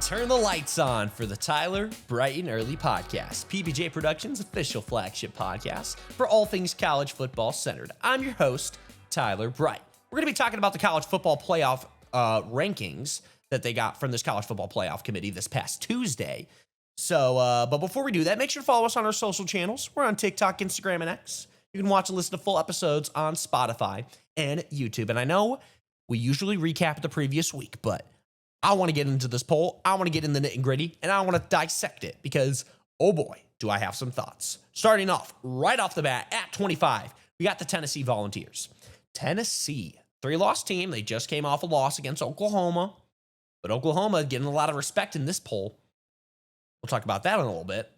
Turn the lights on for the Tyler Bright and Early Podcast, PBJ Productions' official flagship podcast for all things college football centered. I'm your host, Tyler Bright. We're going to be talking about the college football playoff rankings that they got from this college football playoff committee this past Tuesday. So, but before we do that, make sure to follow us on our social channels. We're on TikTok, Instagram, and X. You can watch and listen to full episodes on Spotify and YouTube. And I know we usually recap the previous week, but I want to get into this poll. I want to get in the nitty and gritty, and I want to dissect it because, oh boy, do I have some thoughts. Starting off, right off the bat, at 25, we got the Tennessee Volunteers. Tennessee, 3-loss team. They just came off a loss against Oklahoma, but Oklahoma getting a lot of respect in this poll. We'll talk about that in a little bit.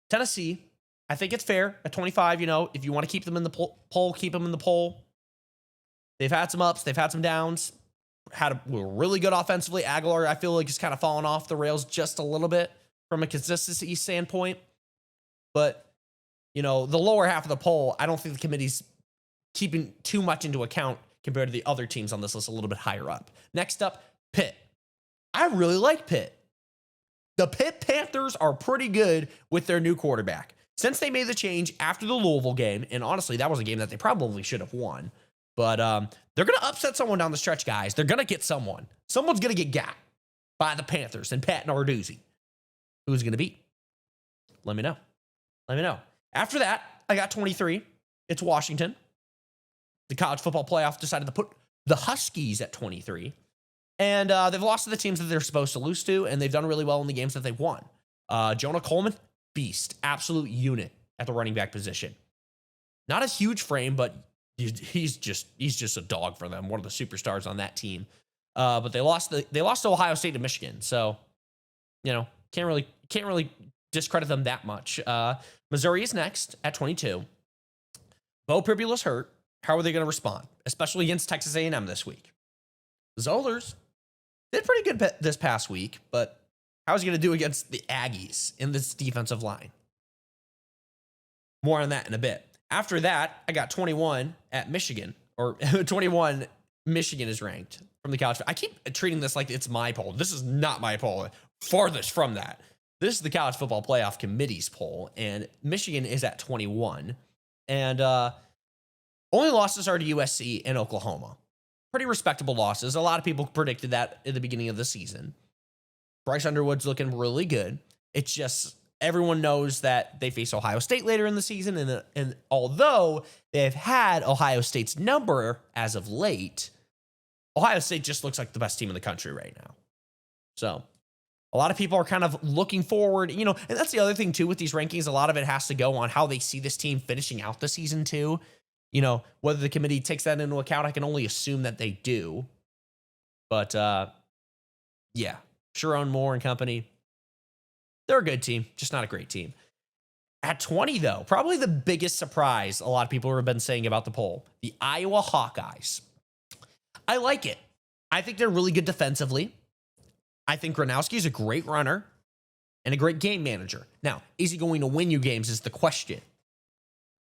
Tennessee, I think it's fair at 25. You know, if you want to keep them in the poll, keep them in the poll. They've had some ups, they've had some downs. Were really good offensively. Aguilar, I feel like, has kind of fallen off the rails just a little bit from a consistency standpoint. But, you know, the lower half of the poll, I don't think the committee's keeping too much into account compared to the other teams on this list a little bit higher up. Next up, Pitt. I really like Pitt. The Pitt Panthers are pretty good with their new quarterback. Since they made the change after the Louisville game, and honestly, that was a game that they probably should have won. But they're going to upset someone down the stretch, guys. They're going to get someone. Someone's going to get got by the Panthers and Pat Narduzzi. Who's going to beat? Let me know. Let me know. After that, I got 23. It's Washington. The college football playoff decided to put the Huskies at 23. And they've lost to the teams that they're supposed to lose to, and they've done really well in the games that they've won. Jonah Coleman, beast. Absolute unit at the running back position. Not a huge frame, but he's just a dog for them. One of the superstars on that team. But they lost to Ohio State and Michigan. So, you know, can't really discredit them that much. Missouri is next at 22. Bo Pribula's hurt. How are they going to respond, especially against Texas A&M this week? Zollers did pretty good this past week, but how is he going to do against the Aggies in this defensive line? More on that in a bit. After that, I got 21 at Michigan, or 21 Michigan is ranked from the college. I keep treating this like it's my poll. This is not my poll. Farthest from that. This is the College Football Playoff Committee's poll, and Michigan is at 21. And only losses are to USC and Oklahoma. Pretty respectable losses. A lot of people predicted that at the beginning of the season. Bryce Underwood's looking really good. It's just everyone knows that they face Ohio State later in the season, and although they've had Ohio State's number as of late, Ohio State just looks like the best team in the country right now. So a lot of people are kind of looking forward, you know, and that's the other thing too with these rankings. A lot of it has to go on how they see this team finishing out the season too. You know, whether the committee takes that into account, I can only assume that they do. But yeah, Sharon Moore and company, they're a good team, just not a great team. At 20, though, probably the biggest surprise a lot of people have been saying about the poll, the Iowa Hawkeyes. I like it. I think they're really good defensively. I think Gronowski is a great runner and a great game manager. Now, is he going to win you games is the question.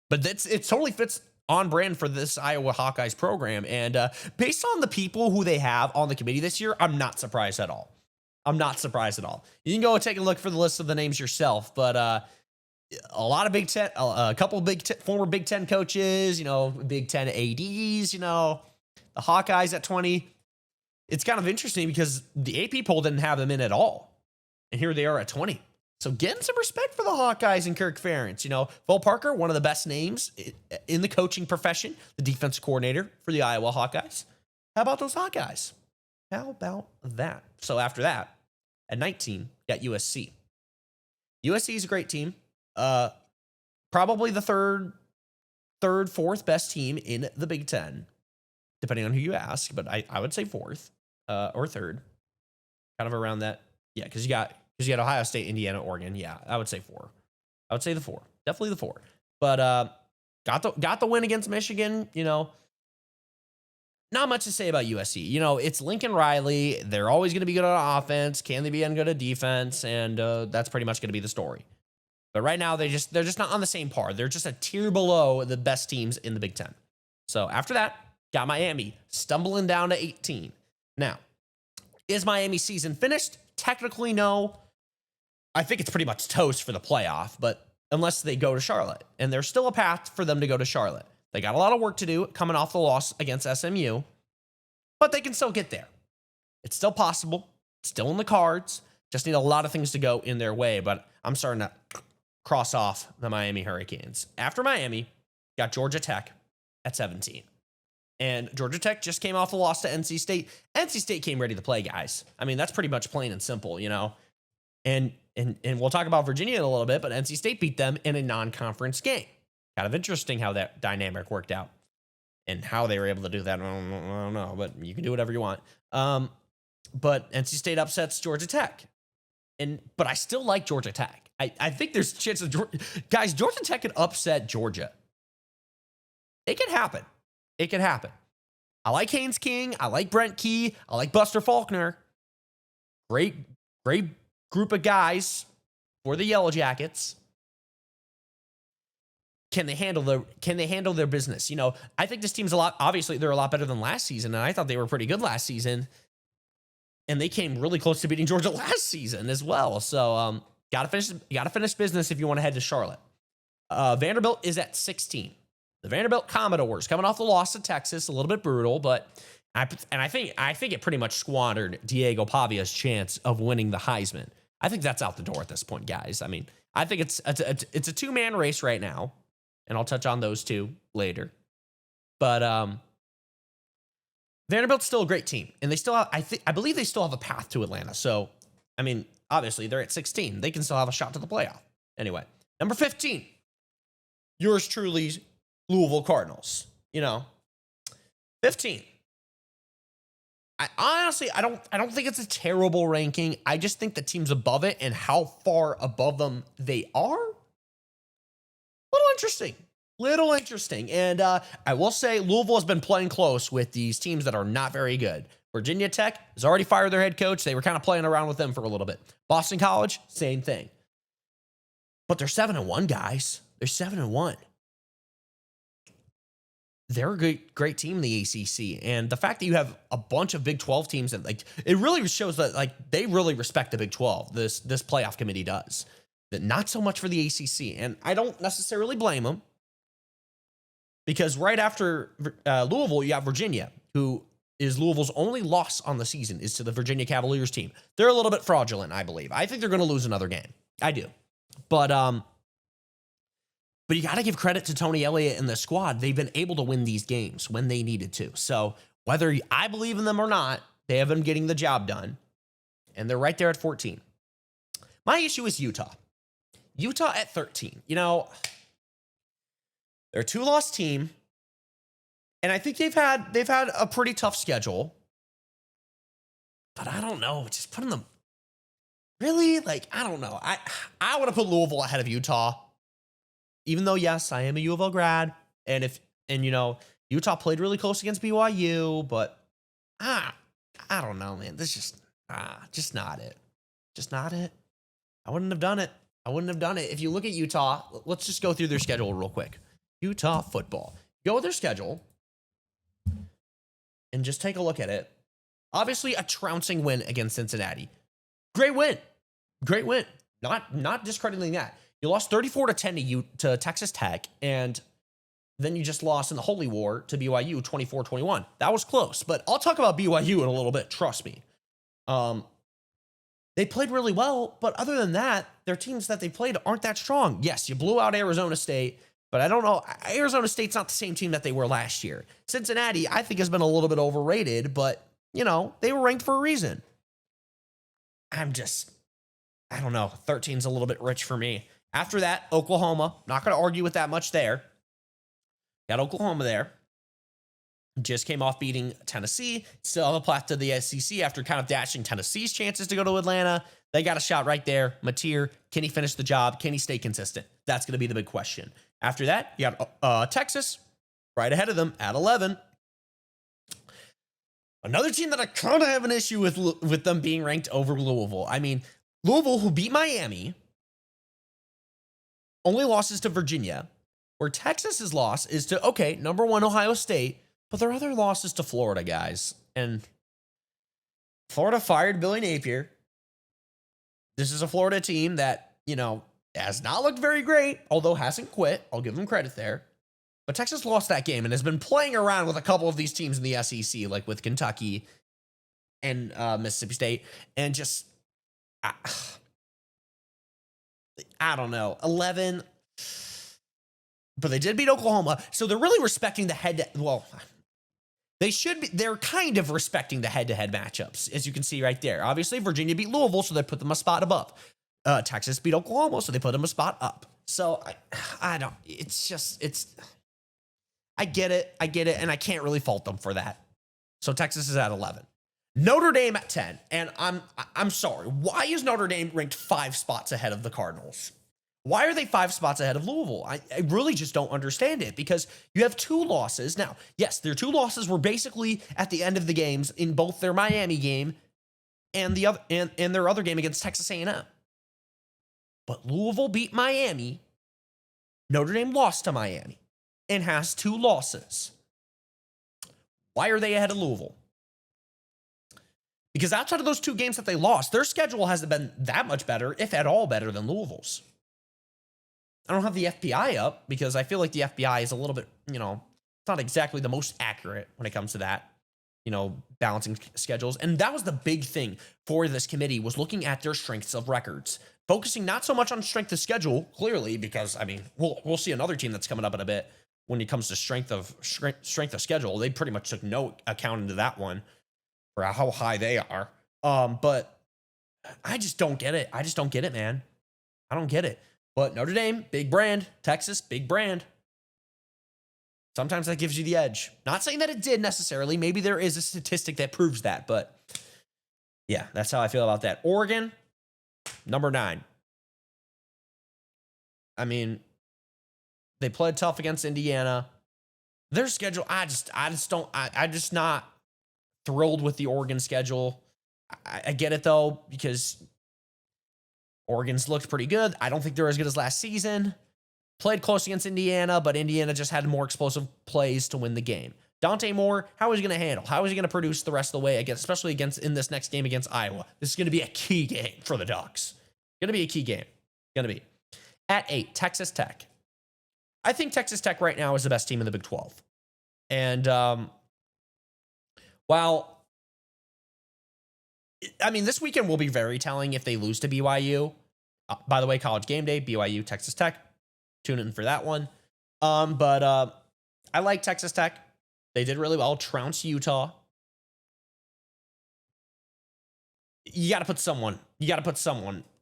But it totally fits on brand for this Iowa Hawkeyes program. And based on the people who they have on the committee this year, I'm not surprised at all. I'm not surprised at all. You can go and take a look for the list of the names yourself, but a lot of Big Ten, a couple of former Big Ten coaches, you know, Big Ten ADs, you know, the Hawkeyes at 20. It's kind of interesting because the AP poll didn't have them in at all, and here they are at 20. So getting some respect for the Hawkeyes and Kirk Ferentz. You know, Phil Parker, one of the best names in the coaching profession, the defensive coordinator for the Iowa Hawkeyes. How about those Hawkeyes? How about that? So after that, at 19, got USC. USC is a great team. Probably the fourth best team in the Big Ten, depending on who you ask. But I would say fourth or third, kind of around that. Yeah, because you got Ohio State, Indiana, Oregon. Yeah, I would say four. I would say the four. Definitely the four. But got the win against Michigan. You know, not much to say about USC. You know, it's Lincoln Riley. They're always going to be good on offense. Can they be good at defense? And that's pretty much going to be the story. But right now, they're just not on the same par. They're just a tier below the best teams in the Big Ten. So after that, got Miami stumbling down to 18. Now, Is Miami's season finished? Technically, no. I think it's pretty much toast for the playoff, but unless they go to Charlotte. And there's still a path for them to go to Charlotte. They got a lot of work to do coming off the loss against SMU, but they can still get there. It's still possible. It's still in the cards. Just need a lot of things to go in their way, but I'm starting to cross off the Miami Hurricanes. After Miami, got Georgia Tech at 17. And Georgia Tech just came off a loss to NC State. NC State came ready to play, guys. I mean, that's pretty much plain and simple, you know. And we'll talk about Virginia in a little bit, but NC State beat them in a non-conference game. Kind of interesting how that dynamic worked out and how they were able to do that. I don't know, but you can do whatever you want. But NC State upsets Georgia Tech. But I still like Georgia Tech. I think there's a chance of guys, Georgia Tech could upset Georgia. It could happen. It could happen. I like Haynes King. I like Brent Key. I like Buster Faulkner. Great group of guys for the Yellow Jackets. Can they handle their business? You know, I think this team's obviously they're a lot better than last season, and I thought they were pretty good last season. And they came really close to beating Georgia last season as well. So, gotta finish business if you want to head to Charlotte. Vanderbilt is at 16. The Vanderbilt Commodores coming off the loss to Texas, a little bit brutal, but I think it pretty much squandered Diego Pavia's chance of winning the Heisman. I think that's out the door at this point, guys. I mean, I think it's a two-man race right now, and I'll touch on those two later. But Vanderbilt's still a great team, and they still have, I believe they still have a path to Atlanta. So, I mean, obviously they're at 16. They can still have a shot to the playoff. Anyway, number 15, yours truly, Louisville Cardinals. You know, 15. I honestly, I don't think it's a terrible ranking. I just think the team's above it, and how far above them they are, little interesting. And I will say Louisville has been playing close with these teams that are not very good. Virginia Tech has already fired their head coach. They were kind of playing around with them for a little bit. Boston College, same thing. But they're 7-1, guys. They're 7-1. They're a great team in the ACC. And the fact that you have a bunch of Big 12 teams that, like, it really shows that, like, they really respect the Big 12. This playoff committee does. That not so much for the ACC. And I don't necessarily blame them. Because right after Louisville, you have Virginia, who is Louisville's only loss on the season is to the Virginia Cavaliers team. They're a little bit fraudulent, I believe. I think they're going to lose another game. I do. But you got to give credit to Tony Elliott and the squad. They've been able to win these games when they needed to. So whether I believe in them or not, they have been getting the job done. And they're right there at 14. My issue is Utah. Utah at 13. You know, they're a 2-loss team. And I think they've had a pretty tough schedule. But I don't know. Just putting them really, like, I don't know. I would have put Louisville ahead of Utah. Even though, yes, I am a U of L grad. And you know, Utah played really close against BYU, but I don't know, man. This just not it. Just not it. I wouldn't have done it. If you look at Utah, let's just go through their schedule real quick. Utah football. Go with their schedule and just take a look at it. Obviously, a trouncing win against Cincinnati. Great win. Not discrediting that. You lost 34-10 to Texas Tech, and then you just lost in the Holy War to BYU 24-21. That was close, but I'll talk about BYU in a little bit. Trust me. They played really well, but other than that, their teams that they played aren't that strong. Yes, you blew out Arizona State, but I don't know. Arizona State's not the same team that they were last year. Cincinnati, I think, has been a little bit overrated, but, you know, they were ranked for a reason. I don't know. 13's a little bit rich for me. After that, Oklahoma. Not going to argue with that much there. Got Oklahoma there. Just came off beating Tennessee. Still have a path to the SEC after kind of dashing Tennessee's chances to go to Atlanta. They got a shot right there. Mateer, can he finish the job? Can he stay consistent? That's going to be the big question. After that, you got Texas right ahead of them at 11. Another team that I kind of have an issue with them being ranked over Louisville. I mean, Louisville, who beat Miami, only losses to Virginia, where Texas's loss is to, okay, number 1 Ohio State, but their other losses to Florida, guys. And Florida fired Billy Napier. This is a Florida team that, has not looked very great, although hasn't quit. I'll give them credit there. But Texas lost that game and has been playing around with a couple of these teams in the SEC, like with Kentucky and Mississippi State, and just, I don't know, 11. But they did beat Oklahoma, so they're really respecting the they're kind of respecting the head-to-head matchups, as you can see right there. Obviously, Virginia beat Louisville, so they put them a spot above. Texas beat Oklahoma, so they put them a spot up. So, I get it, and I can't really fault them for that. So, Texas is at 11. Notre Dame at 10, and I'm sorry. Why is Notre Dame ranked 5 spots ahead of the Cardinals? Why are they 5 spots ahead of Louisville? I really just don't understand it, because you have 2 losses. Now, yes, their 2 losses were basically at the end of the games in both their Miami game and their other game against Texas A&M. But Louisville beat Miami. Notre Dame lost to Miami and has 2 losses. Why are they ahead of Louisville? Because outside of those 2 games that they lost, their schedule hasn't been that much better, if at all better, than Louisville's. I don't have the FPI up because I feel like the FPI is a little bit, it's not exactly the most accurate when it comes to that, balancing schedules. And that was the big thing for this committee, was looking at their strengths of records, focusing not so much on strength of schedule, clearly, because, we'll see another team that's coming up in a bit when it comes to strength of schedule. They pretty much took no account into that one for how high they are. But I just don't get it. I just don't get it, man. I don't get it. But Notre Dame, big brand. Texas, big brand. Sometimes that gives you the edge. Not saying that it did necessarily. Maybe there is a statistic that proves that. But yeah, that's how I feel about that. Oregon, number 9. They played tough against Indiana. Their schedule, I'm just not thrilled with the Oregon schedule. I get it, though, because Oregon's looked pretty good. I don't think they're as good as last season. Played close against Indiana, but Indiana just had more explosive plays to win the game. Dante Moore, how is he going to handle? How is he going to produce the rest of the way, especially in this next game against Iowa? This is going to be a key game for the Ducks. Going to be a key game. Going to be. At 8, Texas Tech. I think Texas Tech right now is the best team in the Big 12. And while this weekend will be very telling if they lose to BYU. By the way, College Game Day, BYU, Texas Tech. Tune in for that one. But I like Texas Tech. They did really well. Trounce Utah. You got to put someone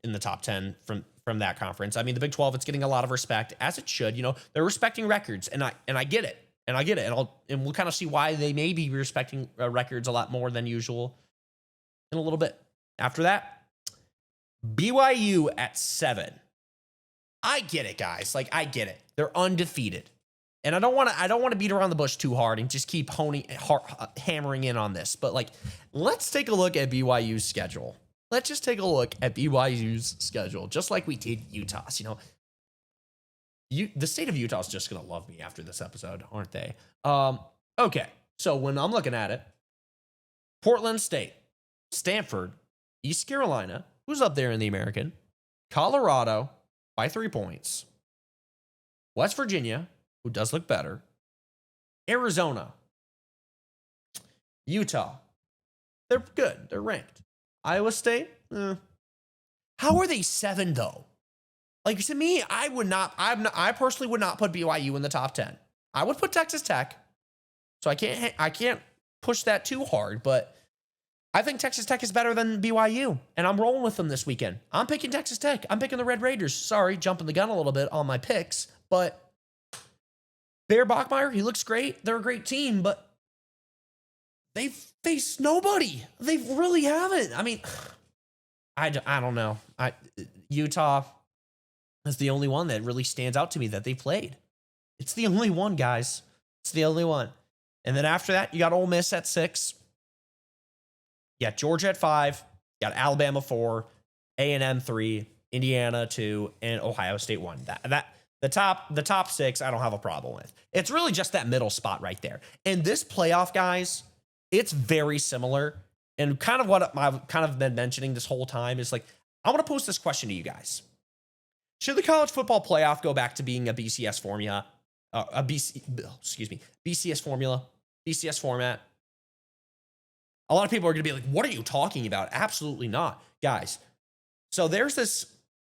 in the top 10 from that conference. The Big 12, it's getting a lot of respect, as it should. They're respecting records, and I get it. And we'll kind of see why they may be respecting records a lot more than usual in a little bit. After that, BYU at 7. I get it, guys. I get it. They're undefeated. And I don't want to beat around the bush too hard and just keep hammering in on this. But let's take a look at BYU's schedule. Let's just take a look at BYU's schedule, just like we did Utah's. The state of Utah is just going to love me after this episode, aren't they? Okay. So when I'm looking at it, Portland State, Stanford, East Carolina, who's up there in the American, Colorado by 3 points, West Virginia, who does look better, Arizona, Utah, they're good, they're ranked, Iowa State, How are they 7 though? To me, I personally would not put BYU in the top 10. I would put Texas Tech, so I can't push that too hard, but I think Texas Tech is better than BYU, and I'm rolling with them this weekend. I'm picking Texas Tech. I'm picking the Red Raiders. Sorry, jumping the gun a little bit on my picks, but Bear Bachmeier, he looks great. They're a great team, but they've faced nobody. They really haven't. I don't know. Utah is the only one that really stands out to me that they played. It's the only one, guys. It's the only one. And then after that, you got Ole Miss at 6. You got Georgia at 5, you got Alabama 4, A&M 3, Indiana 2, and Ohio State 1. The top 6, I don't have a problem with. It's really just that middle spot right there. And this playoff, guys, it's very similar. And kind of what I've kind of been mentioning this whole time is like, I want to pose this question to you guys. Should the college football playoff go back to being a BCS formula? BCS formula, BCS format? A lot of people are going to be like, what are you talking about? Absolutely not. Guys, so there's this,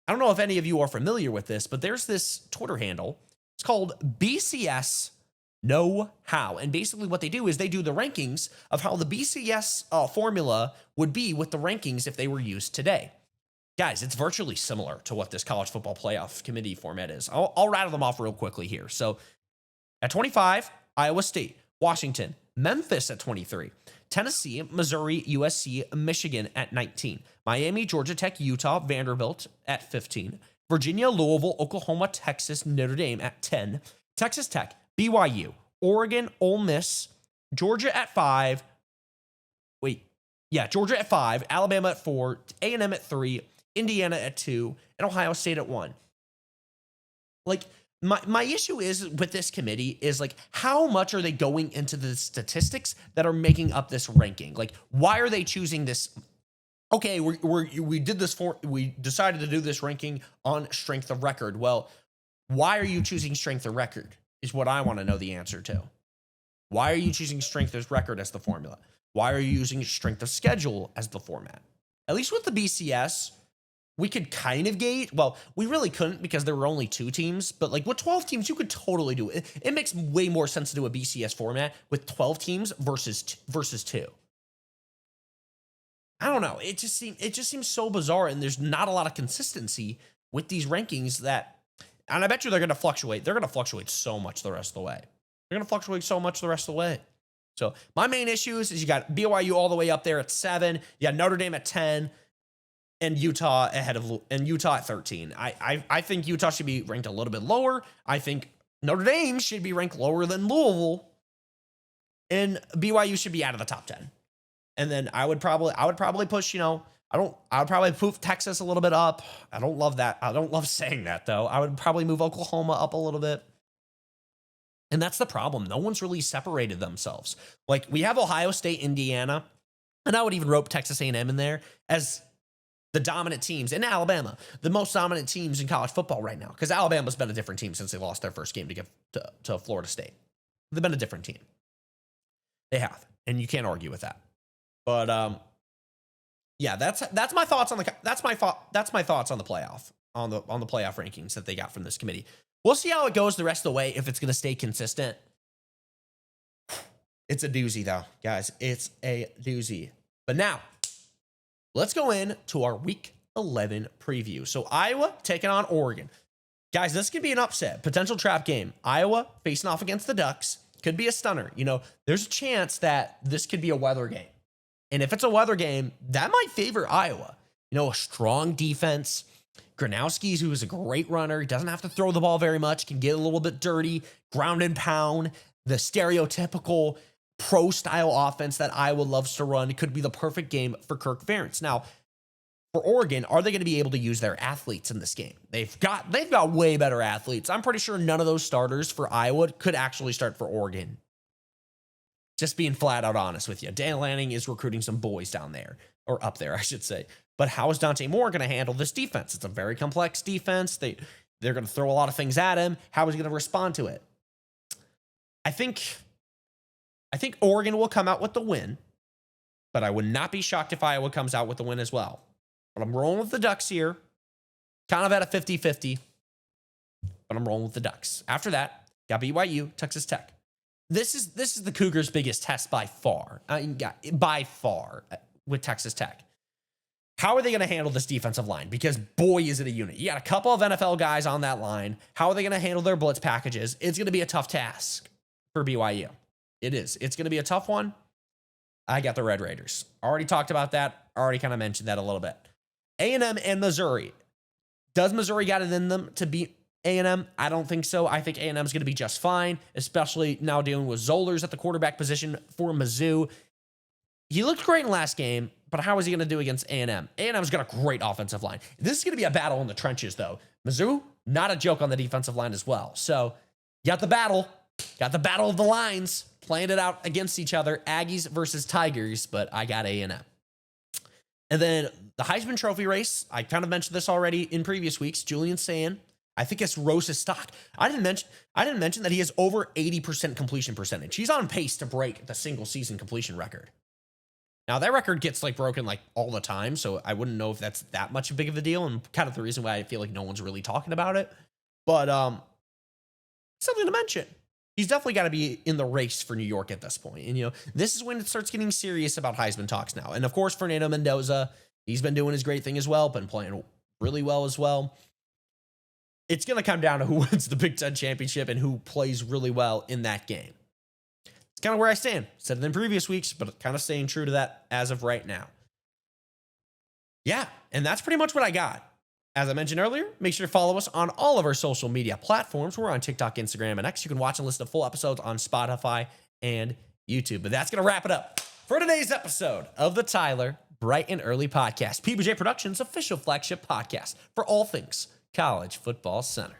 I don't know if any of you are familiar with this, but there's this Twitter handle. It's called BCS Know How. And basically what they do is they do the rankings of how the BCS formula would be with the rankings if they were used today. Guys, it's virtually similar to what this college football playoff committee format is. I'll rattle them off real quickly here. So at 25, Iowa State, Washington, Memphis at 23, Tennessee, Missouri, USC, Michigan at 19, Miami, Georgia Tech, Utah, Vanderbilt at 15, Virginia, Louisville, Oklahoma, Texas, Notre Dame at 10, Texas Tech, BYU, Oregon, Ole Miss, Georgia at 5. Georgia at 5, Alabama at 4, A&M at 3, Indiana at 2, and Ohio State at 1. Like, my issue is with this committee is like, how much are they going into the statistics that are making up this ranking? Like, why are they choosing this? Okay, we decided to do this ranking on strength of record. Well, why are you choosing strength of record is what I want to know the answer to. Why are you choosing strength of record as the formula? Why are you using strength of schedule as the format? At least with the BCS, we could kind of gauge. Well, we really couldn't because there were only 2 teams. But like with 12 teams, you could totally do it. It makes way more sense to do a BCS format with 12 teams versus 2. I don't know. It just seems so bizarre, and there's not a lot of consistency with these rankings that. And I bet you they're going to fluctuate. They're going to fluctuate so much the rest of the way. So my main issues is you got BYU all the way up there at 7. You got Notre Dame at 10. And Utah at 13. I think Utah should be ranked a little bit lower. I think Notre Dame should be ranked lower than Louisville. And BYU should be out of the top 10. And then I would probably push, I would probably move Texas a little bit up. I don't love that. I don't love saying that though. I would probably move Oklahoma up a little bit. And that's the problem. No one's really separated themselves. Like we have Ohio State, Indiana, and I would even rope Texas A&M in there as the dominant teams, and Alabama, the most dominant teams in college football right now, because Alabama's been a different team since they lost their first game to Florida State. They've been a different team. They have, and you can't argue with that. But yeah, that's my thoughts on the thoughts on the playoff on the playoff rankings that they got from this committee. We'll see how it goes the rest of the way if it's going to stay consistent. It's a doozy though, guys. It's a doozy. But now, let's go into our Week 11 preview. So Iowa taking on Oregon. Guys, this could be an upset, potential trap game. Iowa facing off against the Ducks. Could be a stunner. There's a chance that this could be a weather game. And if it's a weather game, that might favor Iowa. A strong defense. Gronowski, who is a great runner, he doesn't have to throw the ball very much, can get a little bit dirty, ground and pound, the stereotypical pro-style offense that Iowa loves to run. It could be the perfect game for Kirk Ferentz. Now, for Oregon, are they going to be able to use their athletes in this game? They've got way better athletes. I'm pretty sure none of those starters for Iowa could actually start for Oregon. Just being flat out honest with you. Dan Lanning is recruiting some boys down there, or up there, I should say. But how is Dante Moore going to handle this defense? It's a very complex defense. They're going to throw a lot of things at him. How is he going to respond to it? I think Oregon will come out with the win, but I would not be shocked if Iowa comes out with the win as well. But I'm rolling with the Ducks here, kind of at a 50-50, but I'm rolling with the Ducks. After that, got BYU, Texas Tech. This is the Cougars' biggest test by far, with Texas Tech. How are they going to handle this defensive line? Because boy, is it a unit. You got a couple of NFL guys on that line. How are they going to handle their blitz packages? It's going to be a tough task for BYU. It is. It's going to be a tough one. I got the Red Raiders. Already talked about that. Already kind of mentioned that a little bit. A&M and Missouri. Does Missouri got it in them to beat A&M? I don't think so. I think A&M is going to be just fine, especially now dealing with Zollers at the quarterback position for Mizzou. He looked great in last game, but how is he going to do against A&M? A&M's got a great offensive line. This is going to be a battle in the trenches, though. Mizzou, not a joke on the defensive line as well. So, got the battle of the lines, playing it out against each other, Aggies versus Tigers, but I got A&M. And then the Heisman Trophy race, I kind of mentioned this already in previous weeks. Julian Sand, I think it's rose his stock. I didn't mention that he has over 80% completion percentage. He's on pace to break the single season completion record. Now that record gets like broken like all the time, so I wouldn't know if that's that much big of a deal, and kind of the reason why I feel like no one's really talking about it. But something to mention. He's definitely got to be in the race for New York at this point. And, this is when it starts getting serious about Heisman talks now. And, of course, Fernando Mendoza, he's been doing his great thing as well, been playing really well as well. It's going to come down to who wins the Big Ten championship and who plays really well in that game. It's kind of where I stand. Said it in previous weeks, but kind of staying true to that as of right now. Yeah, and that's pretty much what I got. As I mentioned earlier, make sure to follow us on all of our social media platforms. We're on TikTok, Instagram, and X. You can watch and listen to full episodes on Spotify and YouTube. But that's going to wrap it up for today's episode of the Tyler Bright and Early Podcast, PBJ Productions' official flagship podcast for all things College Football Center.